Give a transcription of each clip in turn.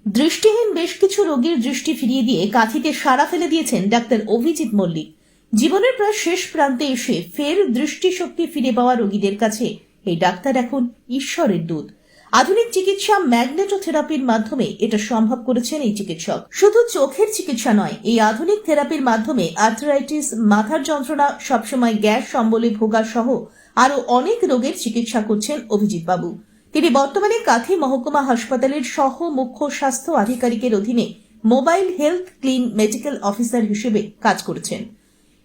দৃষ্টিহীন বেশ কিছু রোগীর দৃষ্টি ফিরিয়ে দিয়ে কাঁথিতে সাড়া ফেলে দিয়েছেন ডাক্তার অভিজিৎ মল্লিক। জীবনের প্রায় শেষ প্রান্তে এসে ফের দৃষ্টিশক্তি ফিরে পাওয়া রোগীদের কাছে এই ডাক্তার এখন ঈশ্বরের দূত। আধুনিক চিকিৎসা ম্যাগনেটোথেরাপির মাধ্যমে এটা সম্ভব করেছেন এই চিকিৎসক। শুধু চোখের চিকিৎসা নয়, এই আধুনিক থেরাপির মাধ্যমে আর্থ্রাইটিস, মাথার যন্ত্রণা, সবসময় গ্যাস অম্বলে ভোগা সহ আরো অনেক রোগের চিকিৎসা করছেন অভিজিৎ বাবু। তিনি বর্তমানে কাঁথি মহকুমা হাসপাতালের সহ মুখ্য স্বাস্থ্য আধিকারিকের অধীনে mobile health clean medical officer হিসেবে কাজ করছেন।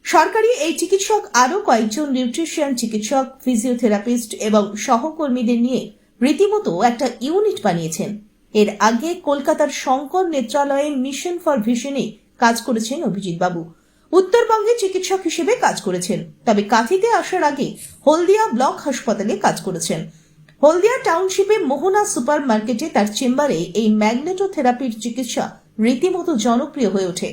সরকারি এই চিকিৎসক আরো কয়েকজন নিউট্রিশিয়ান চিকিৎসক, ফিজিওথেরাপিস্ট এবং সহকর্মীদের নিয়ে রীতিমতো একটা ইউনিট বানিয়েছেন। এর আগে কলকাতার শঙ্কর নেত্রালয়ে মিশন ফর ভিশনে কাজ করেছেন অভিজিৎ বাবু। উত্তরবঙ্গে চিকিৎসক হিসেবে কাজ করেছেন, তবে কাঁথিতে আসার আগে হলদিয়া ব্লক হাসপাতালে কাজ করেছেন। হলদিয়া টাউনশিপে মোহনা সুপার মার্কেটে তার চেম্বারে এই ম্যাগনেটোথেরাপির চিকিৎসা রীতিমতো জনপ্রিয় হয়ে ওঠে।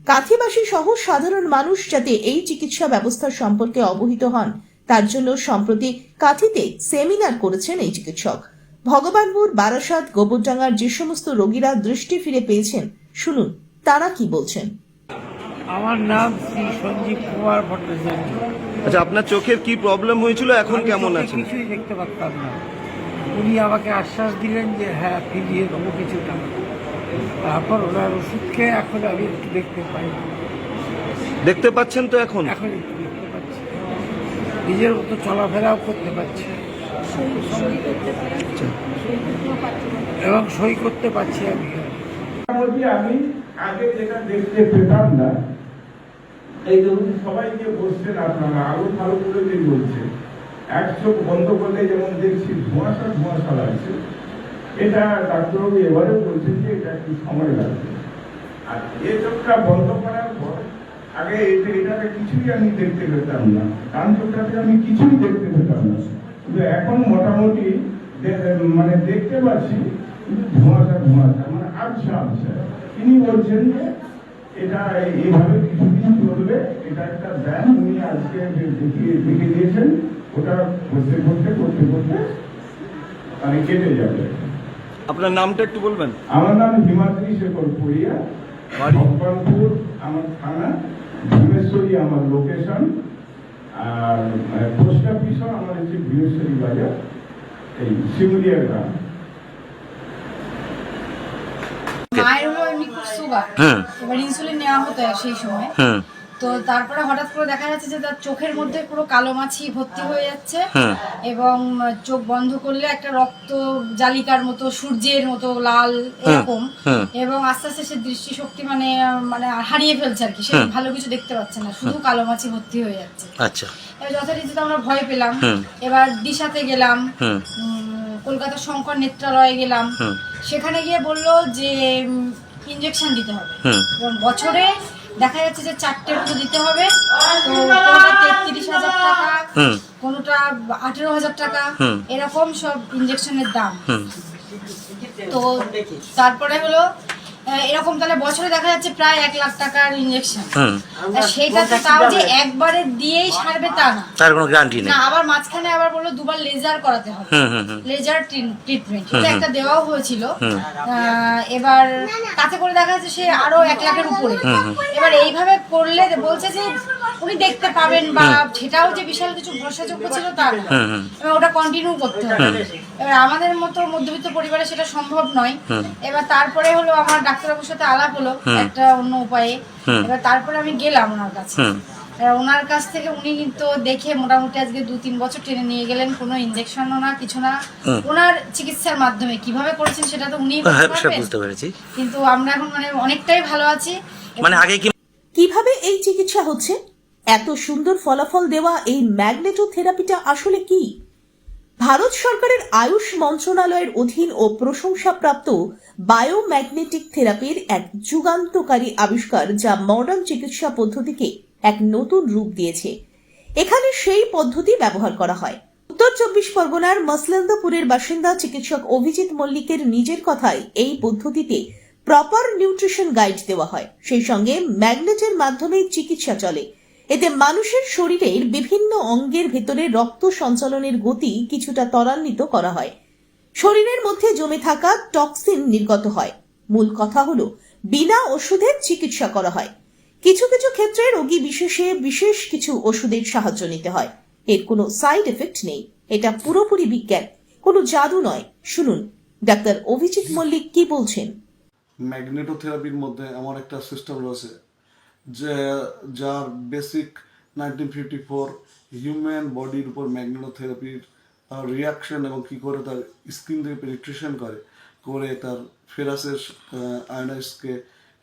কাঁথিবাসী সহ সাধারণ মানুষ যাতে এই চিকিৎসা ব্যবস্থা সম্পর্কে অবহিত হন, তার জন্য সম্প্রতি কাঁথিতে সেমিনার করেছেন এই চিকিৎসক। ভগবানপুর, বারাসাত, গোবরডাঙ্গার যে সমস্ত রোগীরা দৃষ্টি ফিরে পেয়েছেন, শুনুন তারা কি বলছেন। আমার নাম শ্রী সঞ্জীব কুমার ভট্টাচার্য। আচ্ছা, আপনার চোখের কি প্রবলেম হয়েছিল, এখন কেমন আছেন? কিছুই দেখতে পারতাম না। উনি আমাকে আশ্বাস দিলেন যে হ্যাঁ ফিরিয়ে দেবো কিছুটা। তারপর ওনার ওষুধ খেয়ে এখন আমি একটু দেখতে পাই। দেখতে পাচ্ছেন তো এখন? এখন একটু দেখতে পাচ্ছি, নিজের মতো চলাফেরাও করতে পারছি এবং সই করতে পারছি। আমি আগে যেটা দেখতে পেতাম না, এই ধরুন সবাই যে বসছেন আপনারা আরো ভালো করে যে বলছে, এক চোখ বন্ধ করলে যেমন দেখছি ধোঁয়াশা ধোঁয়াশা লাগছে, এটা ডাক্তারবাবু এবারে বলছেন যে এটা একটু সময় লাগবে। আর এই চোখটা বন্ধ করার পর আগে এটাতে কিছুই আমি দেখতে পেতাম না, ডান চোখটাতে আমি কিছুই দেখতে পেতাম না, কিন্তু এখন মোটামুটি মানে দেখতে পাচ্ছি, কিন্তু ধোঁয়াশা ধোঁয়াশা মানে আবছা আবছা। তিনি বলছেন যে এটা এইভাবে কিছুদিন চলবে, এটা একটা ব্যায়াম উনি আজকে দেখে দিয়েছেন, ওটা করতে করতে করতে করতে মানে কেটে যাবে। আপনার নামটা একটু বলবেন? আমার নাম হিমাদ্রি শেখর পুরিয়া, ভগবানপুর আমার থানা, ভীমেশ্বরী আমার লোকেশন, আর পোস্ট অফিসও আমার হচ্ছে ভীমেশ্বরী বাজার, এই শিমুলিয়া গ্রাম। মায়ের হলো এমনি খুব সুগার, এবার ইনসুলিন নেওয়া হতো সেই সময়। তো তারপরে হঠাৎ করে দেখা যাচ্ছে যে তার চোখের মধ্যে পুরো কালো মাছি ভর্তি হয়ে যাচ্ছে এবং চোখ বন্ধ করলে একটা রক্ত জালিকার মতো, সূর্যের মতো লাল এরকম, এবং আস্তে আস্তে সে দৃষ্টিশক্তি মানে হারিয়ে ফেলছে আর কি। সে ভালো কিছু দেখতে পাচ্ছে না, শুধু কালো মাছি ভর্তি হয়ে যাচ্ছে। আচ্ছা, এবার যথারীতিতে আমরা ভয় পেলাম। এবার দিশাতে গেলাম, কলকাতার শঙ্কর নেত্রালয়ে গেলাম। সেখানে গিয়ে বললো যে ইনজেকশন দিতে হবে এবং বছরে দেখা যাচ্ছে যে 4টে মতো দিতে হবে। তো কোনোটা 33,000 টাকা, কোনোটা 18,000 টাকা, এরকম সব ইনজেকশনের দাম। তো তারপরে হলো এরকম, তাহলে বছরে দেখা যাচ্ছে প্রায় 1 লাখ টাকার ইনজেকশন। সেইটা তো তাও যে একবারে দিয়েই সারবে তা না, তার কোনো গ্যারান্টি নেই। না, আবার মাঝখানে আবার বললো দুবার লেজার করাতে হবে, লেজার ট্রিটমেন্ট, এটা একটা দেওয়াও হয়েছিল। এবার তাতে করে দেখা যাচ্ছে সে আরো 1 লাখের উপরে। এবার এইভাবে করলে বলছে যে উনি দেখতে পাবেন, বা সেটাও যে বিশাল কিছু ভরসাযোগ্য ছিল তা না, এবার ওটা কন্টিনিউ করতে হবে। এবার আমাদের মতো মধ্যবিত্ত পরিবারে সেটা সম্ভব নয়। এবার তারপরে হলো আমার ডাক্তারবাবুর সাথে আলাপ হলো একটা অন্য উপায়ে। এবার তারপরে আমি গেলাম ওনার কাছে। ওনার কাছ থেকে উনি কিন্তু দেখে মোটামুটি আজকে 2-3 বছর টেনে নিয়ে গেলেন, কোনো ইনজেকশনও না, কিছু না। ওনার চিকিৎসার মাধ্যমে কিভাবে করেছেন সেটা তো উনিই বুঝতে পেরেছি, কিন্তু আমরা এখন মানে অনেকটাই ভালো আছি। মানে আগে কিভাবে এই চিকিৎসা হচ্ছে, এত সুন্দর ফলাফল দেওয়া এই ম্যাগনেটোথেরাপিটা আসলে কি? ভারত সরকারের আয়ুষ মন্ত্রণালয়ের অধীন ও প্রশংসাপ্রাপ্ত বায়োম্যাগনেটিক থেরাপির এক যুগান্তকারী আবিষ্কার, যা মডার্ন চিকিৎসা পদ্ধতিকে এক নতুন রূপ দিয়েছে। এখানে সেই পদ্ধতি ব্যবহার করা হয়। উত্তর 24 পরগনার মসলন্দপুরের বাসিন্দা চিকিৎসক অভিজিৎ মল্লিকের নিজের কথায় এই পদ্ধতিতে প্রপার নিউট্রিশন গাইড দেওয়া হয়, সেই সঙ্গে ম্যাগনেটের মাধ্যমে চিকিৎসা চলে। এতে মানুষের শরীরের বিভিন্ন অঙ্গের ভেতরে রক্ত সঞ্চালনের গতি কিছুটা ত্বরান্বিত করা হয়, শরীরের মধ্যে জমে থাকা টক্সিন নির্গত হয়। মূল কথা হলো বিনা ওষুধে চিকিৎসা করা হয়। কিছু কিছু ক্ষেত্রে রোগী বিশেষে বিশেষ কিছু ওষুধের সাহায্য নিতে হয়। এর কোনো সাইড এফেক্ট নেই, এটা পুরোপুরি বিজ্ঞান, কোনো জাদু নয়। শুনুন ডাক্তার অভিজিৎ মল্লিক কি বলছেন। ম্যাগনেটোথেরাপির মধ্যে এমন একটা সিস্টেম রয়েছে যে যার বেসিক 1954 হিউম্যান বডির উপর ম্যাগনেটোথেরাপির রিয়াকশন এবং কি করে তার স্কিন থেকে পেনিট্রেশন করে তার ফেরাসের আয়োনাইজকে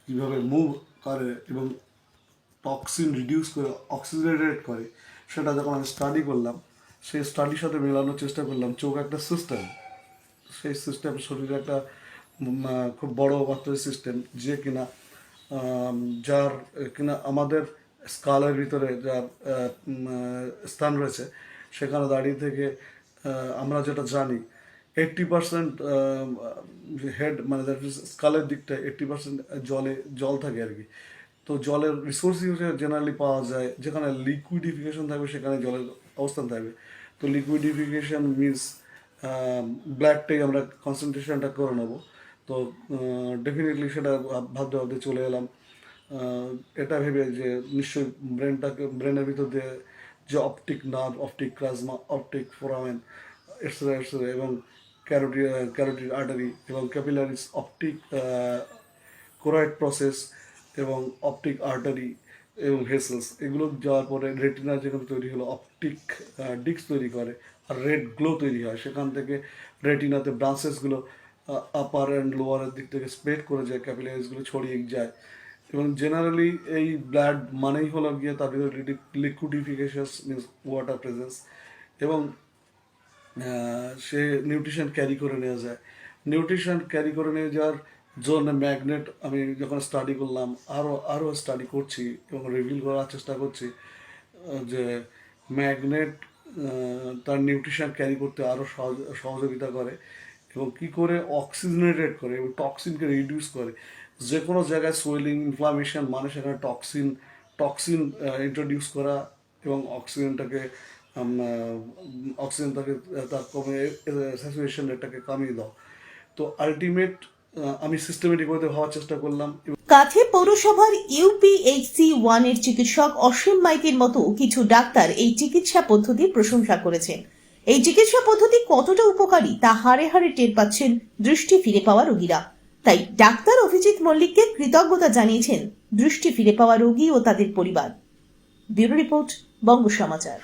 কীভাবে মুভ করে এবং টক্সিন রিডিউস করে অক্সিজেনেটেড করে, সেটা যখন আমি স্টাডি করলাম, সেই স্টাডির সাথে মেলানোর চেষ্টা করলাম চোখ একটা সিস্টেম, সেই সিস্টেম শরীরে একটা খুব বড় মাত্রার সিস্টেম যে কিনা যার কিনা আমাদের স্কালের ভিতরে যার স্থান রয়েছে সেখানে দাঁড়িয়ে থেকে আমরা যেটা জানি 80% হেড মানে স্কালের দিকটা 80% জল থাকে আর কি। তো জলের রিসোর্স হিসেবে জেনারেলি পাওয়া যায়, যেখানে লিকুইডিফিকেশন থাকবে সেখানে জলের অবস্থান থাকবে। তো লিকুইডিফিকেশন মিনস ব্লাডটাই আমরা কনসেন্ট্রেশনটা করে নেবো। তো ডেফিনেটলি সেটা ভাবতে ভাবতে চলে এলাম এটা ভেবে যে নিশ্চয়ই ব্রেনের ভিতর দিয়ে যে optic nerve, optic plasma, optic foramen etcetera এবং ক্যারোটিড আর্টারি এবং ক্যাপিলারিস, অপটিক কোরয়েড প্রসেস এবং অপটিক আর্টারি এবং ভেসেলস, এগুলো যাওয়ার পরে রেটিনা যেখানে তৈরি হলো অপটিক ডিস্ক তৈরি করে আর রেড গ্লো তৈরি হয়। সেখান থেকে রেটিনাতে ব্রাঞ্চেসগুলো আপার অ্যান্ড লোয়ারের দিক থেকে স্প্রেড করে যায়, ক্যাপিলারিসগুলো ছড়িয়ে যায় এবং জেনারেলি এই ব্লাড মানেই হলো গিয়ে তার ভিতরে লিকুইডিফিকেশন মিনস ওয়াটার প্রেজেন্স এবং সে নিউট্রিশন ক্যারি করে নেওয়া যায়। নিউট্রিশন ক্যারি করে নিয়ে যাওয়ার জন্য ম্যাগনেট আমি যখন স্টাডি করলাম, আরও স্টাডি করছি এবং রিভিল করার চেষ্টা করছি যে ম্যাগনেট তার নিউট্রিশন ক্যারি করতে আরও সহযোগিতা করে এবং কী করে অক্সিজেনেটেড করে এবং টক্সিনকে রিডিউস করে। যে কোনো জায়গায় সোয়েলিং, ইনফ্লামেশন মানে সেখানে টক্সিন ইন্ট্রোডিউস করা এবং অক্সিজেনটাকে তার কমে স্যাচুরেশন রেটটাকে কমিয়ে দাও। তো আলটিমেট আমি সিস্টেমেটিক ওয়েতে ভাবার চেষ্টা করলাম। কাছে পৌরসভার UPHC 1 এর চিকিৎসক অসীম মাইতির মতো কিছু ডাক্তার এই চিকিৎসা পদ্ধতির প্রশংসা করেছেন। এই চিকিৎসা পদ্ধতি কতটা উপকারী তা হাড়ে হাড়ে টের পাচ্ছেন দৃষ্টি ফিরে পাওয়া রোগীরা। তাই ডাক্তার অভিজিৎ মল্লিককে কৃতজ্ঞতা জানিয়েছেন দৃষ্টি ফিরে পাওয়া রোগী ও তাদের পরিবার। ব্যুরো রিপোর্ট, বঙ্গ সমাচার।